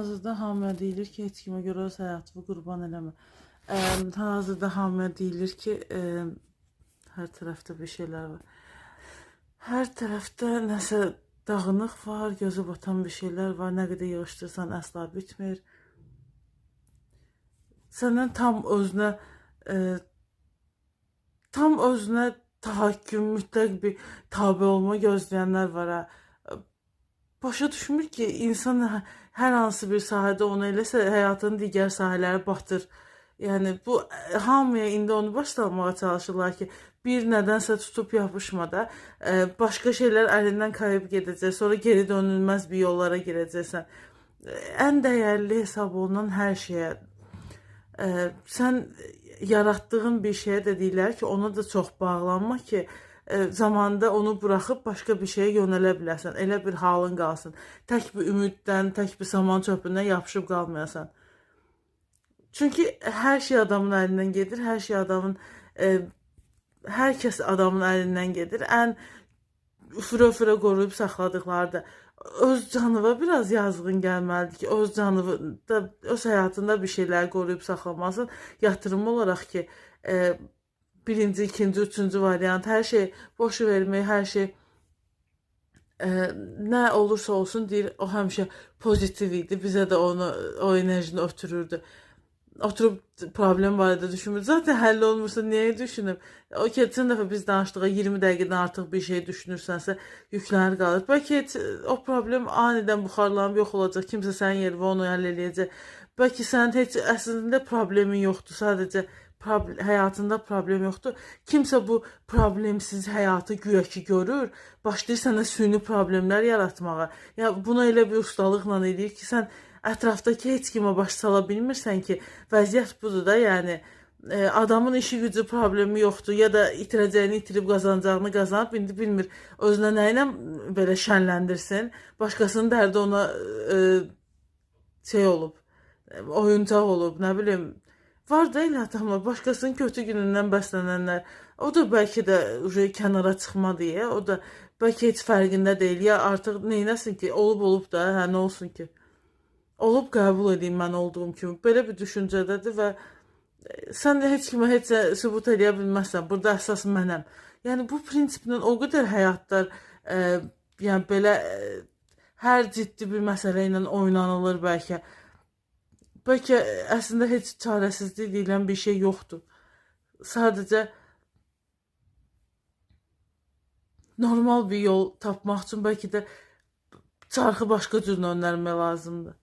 Hal-hazırda hamıya deyilir ki, heç kimə görə öz həyatını qurban eləmə. Hal-hazırda hamıya deyilir ki, hər tərəfdə bir şeylər var. Hər tərəfdə nəsə dağınıq var, gözə batan bir şeylər var. Nə qədər yığışdırsan əsla bitmir. Səndən tam özünə tahakküm, mütləq bir tabe olma gözləyənlər var. Başa düşmür ki, insan hər hansı bir sahədə onu eləsə, həyatının digər sahələri batır. Yəni, bu hamıya indi onu başlamağa çalışırlar ki, bir nədənsə tutub yapışmada, başqa şeylər əlindən kayıb gedəcək, sonra geri dönülməz bir yollara girəcəksən. Ən dəyərli hesab olunan hər şeyə, sən yaratdığın bir şeyə də deyirlər ki, ona da çox bağlanma ki, zamanında onu buraxıb başqa bir şeyə yönələ biləsən. Elə bir halın qalsın. Tək bir ümiddən, tək bir saman çöpündən yapışıb qalmayasan. Çünki hər şey adamın əlindən gedir, hər kəs adamın əlindən gedir. Ən üfürə qoruyub saxladıqları da öz canıva biraz yazığın gəlməlidir ki, öz həyatında bir şeyləri qoruyub saxlamasın. Yatırım olaraq ki, birinci, ikinci, üçüncü variant, hər şey boşu vermək, hər şey nə olursa olsun deyir, o həmişə pozitiv idi, bizə də o enerjini ötürürdü. Oturub problem barədə düşünmür. Zaten həll olmursa niyə düşünüb? O keçən dəfə biz danışdığa 20 dəqiqədən artıq bir şey düşünürsənsə yüklənir qalır. Bəlkə heç o problem anidən buxarlanıb yox olacaq. Kimsə sənin yerinə onu həll eləyəcək. Bəlkə sənin heç əslində problemin yoxdur. Sadəcə həyatında problem yoxdur. Kimsə bu problemsiz həyatı güya ki görür, başlayır sənə süni problemlər yaratmağa. Ya bunu elə bir ustalıqla eləyir ki, sən ətrafdakı heç kimə baş sala bilmirsən ki, vəziyyət budur da, yəni adamın işi gücü problemi yoxdur ya da itirəcəyini itirib qazanacağını qazanıb, indi bilmir özünə nə ilə belə şənləndirsin, başqasının dərdi ona olub, oyuncaq olub, nə bilim, var da elə adamlar, başqasının kötü günündən bəslənənlər, o da bəlkə də kənara çıxma deyə, o da bəlkə heç fərqində deyil, ya artıq neynəsin ki, olub da, hə, nə olsun ki? Olub qəbul edeyim mən olduğum kimi. Belə bir düşüncədədir və sən də heç kimə heç sübut edə bilməzsən. Burada əsas mənəm. Yəni bu prinsiplə o qədər həyatlar yəni belə hər ciddi bir məsələ ilə oynanılır bəlkə. Bəlkə əslində heç çarəsizlik deyilən bir şey yoxdur. Sadəcə normal bir yol tapmaq üçün bəlkə də çarxı başqa cür öndərmək lazımdır.